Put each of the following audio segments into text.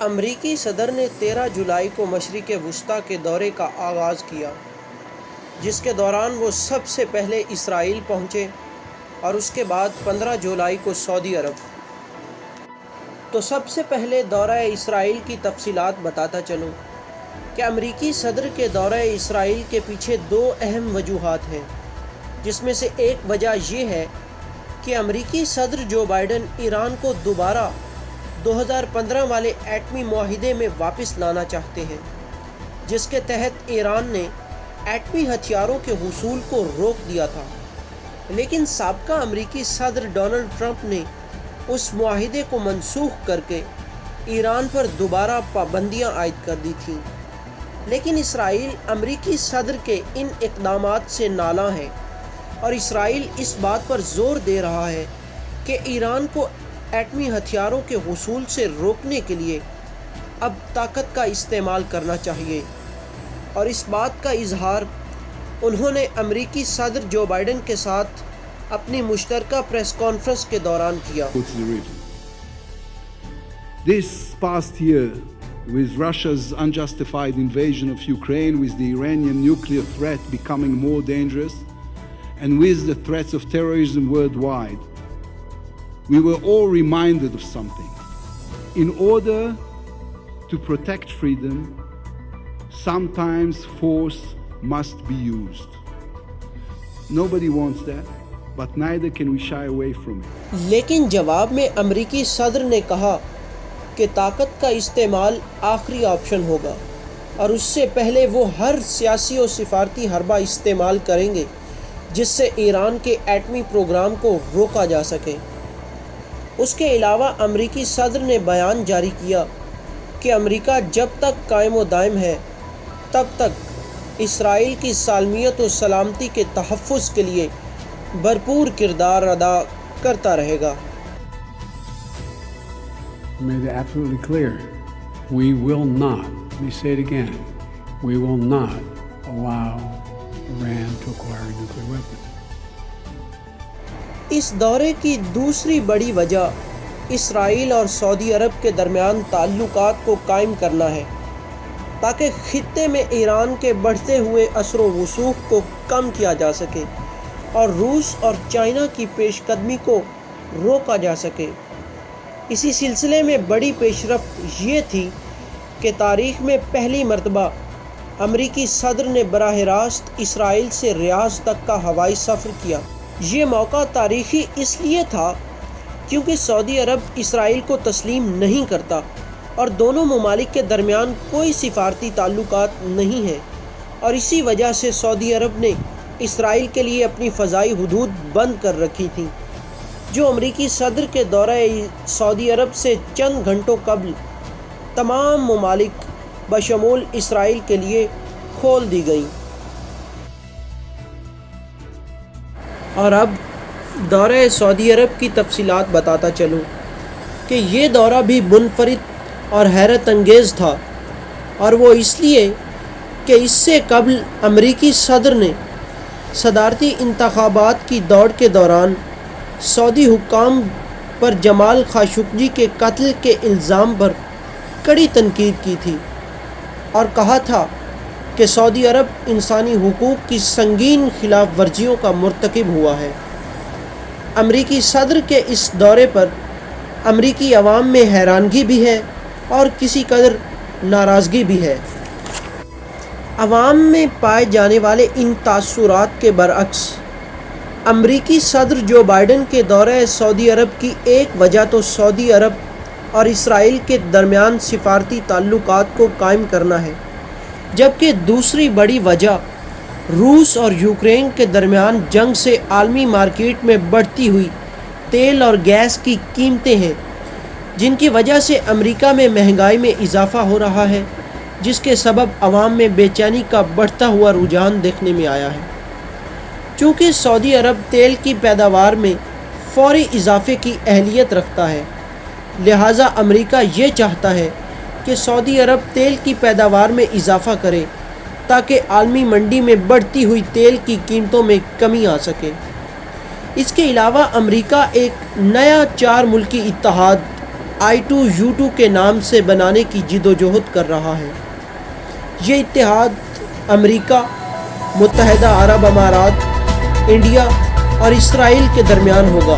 امریکی صدر نے 13 جولائی کو مشرق وسطیٰ کے دورے کا آغاز کیا، جس کے دوران وہ سب سے پہلے اسرائیل پہنچے اور اس کے بعد 15 جولائی کو سعودی عرب۔ تو سب سے پہلے دورہ اسرائیل کی تفصیلات بتاتا چلوں کہ امریکی صدر کے دورہ اسرائیل کے پیچھے دو اہم وجوہات ہیں، جس میں سے ایک وجہ یہ ہے کہ امریکی صدر جو بائیڈن ایران کو دوبارہ 2015 والے ایٹمی معاہدے میں واپس لانا چاہتے ہیں، جس کے تحت ایران نے ایٹمی ہتھیاروں کے حصول کو روک دیا تھا، لیکن سابقہ امریکی صدر ڈونلڈ ٹرمپ نے اس معاہدے کو منسوخ کر کے ایران پر دوبارہ پابندیاں عائد کر دی تھیں۔ لیکن اسرائیل امریکی صدر کے ان اقدامات سے نالاں ہے، اور اسرائیل اس بات پر زور دے رہا ہے کہ ایران کو ایٹمی ہتھیاروں کے حصول سے روکنے کے لیے اب طاقت کا استعمال کرنا چاہیے، اور اس بات کا اظہار انہوں نے امریکی صدر جو بائیڈن کے ساتھ اپنی مشترکہ پریس کانفرنس کے دوران کیا۔ This past year, with Russia's unjustified invasion of Ukraine, with the Iranian nuclear threat becoming more dangerous, and with the threats of terrorism worldwide, we were all reminded of something. In order to protect freedom, sometimes force must be used. Nobody wants that, but neither can we shy away from it. لیکن جواب میں امریکی صدر نے کہا کہ طاقت کا استعمال آخری آپشن ہوگا، اور اس سے پہلے وہ ہر سیاسی و سفارتی حربہ استعمال کریں گے جس سے ایران کے ایٹمی پروگرام کو روکا جا سکے۔ اس کے علاوہ امریکی صدر نے بیان جاری کیا کہ امریکہ جب تک قائم و دائم ہے تب تک اسرائیل کی سالمیت و سلامتی کے تحفظ کے لیے بھرپور کردار ادا کرتا رہے گا۔ Made it absolutely clear, we will not, let me say it again, we will not allow Iran to acquire a nuclear weapon. اس دورے کی دوسری بڑی وجہ اسرائیل اور سعودی عرب کے درمیان تعلقات کو قائم کرنا ہے، تاکہ خطے میں ایران کے بڑھتے ہوئے اثر و رسوخ کو کم کیا جا سکے اور روس اور چائنا کی پیش قدمی کو روکا جا سکے۔ اسی سلسلے میں بڑی پیش رفت یہ تھی کہ تاریخ میں پہلی مرتبہ امریکی صدر نے براہ راست اسرائیل سے ریاض تک کا ہوائی سفر کیا۔ یہ موقع تاریخی اس لیے تھا کیونکہ سعودی عرب اسرائیل کو تسلیم نہیں کرتا اور دونوں ممالک کے درمیان کوئی سفارتی تعلقات نہیں ہیں، اور اسی وجہ سے سعودی عرب نے اسرائیل کے لیے اپنی فضائی حدود بند کر رکھی تھیں، جو امریکی صدر کے دورہ سعودی عرب سے چند گھنٹوں قبل تمام ممالک بشمول اسرائیل کے لیے کھول دی گئیں۔ اور اب دورہ سعودی عرب کی تفصیلات بتاتا چلوں کہ یہ دورہ بھی منفرد اور حیرت انگیز تھا، اور وہ اس لیے کہ اس سے قبل امریکی صدر نے صدارتی انتخابات کی دوڑ کے دوران سعودی حکام پر جمال خاشقجی کے قتل کے الزام پر کڑی تنقید کی تھی، اور کہا تھا کہ سعودی عرب انسانی حقوق کی سنگین خلاف ورزیوں کا مرتکب ہوا ہے۔ امریکی صدر کے اس دورے پر امریکی عوام میں حیرانگی بھی ہے اور کسی قدر ناراضگی بھی ہے۔ عوام میں پائے جانے والے ان تاثرات کے برعکس امریکی صدر جو بائیڈن کے دورہ سعودی عرب کی ایک وجہ تو سعودی عرب اور اسرائیل کے درمیان سفارتی تعلقات کو قائم کرنا ہے، جبکہ دوسری بڑی وجہ روس اور یوکرین کے درمیان جنگ سے عالمی مارکیٹ میں بڑھتی ہوئی تیل اور گیس کی قیمتیں ہیں، جن کی وجہ سے امریکہ میں مہنگائی میں اضافہ ہو رہا ہے، جس کے سبب عوام میں بے چینی کا بڑھتا ہوا رجحان دیکھنے میں آیا ہے۔ چونکہ سعودی عرب تیل کی پیداوار میں فوری اضافے کی اہلیت رکھتا ہے، لہٰذا امریکہ یہ چاہتا ہے کہ سعودی عرب تیل کی پیداوار میں اضافہ کرے تاکہ عالمی منڈی میں بڑھتی ہوئی تیل کی قیمتوں میں کمی آ سکے۔ اس کے علاوہ امریکہ ایک نیا 4 ملکی اتحاد I2U2 کے نام سے بنانے کی جدوجہد کر رہا ہے۔ یہ اتحاد امریکہ، متحدہ عرب امارات، انڈیا اور اسرائیل کے درمیان ہوگا،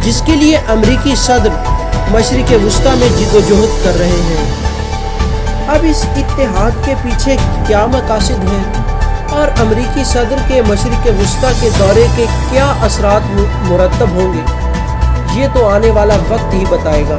جس کے لیے امریکی صدر مشرق وسطیٰ میں جدوجہد کر رہے ہیں۔ اب اس اتحاد کے پیچھے کیا مقاصد ہیں اور امریکی صدر کے مشرق وسطیٰ کے دورے کے کیا اثرات مرتب ہوں گے، یہ تو آنے والا وقت ہی بتائے گا۔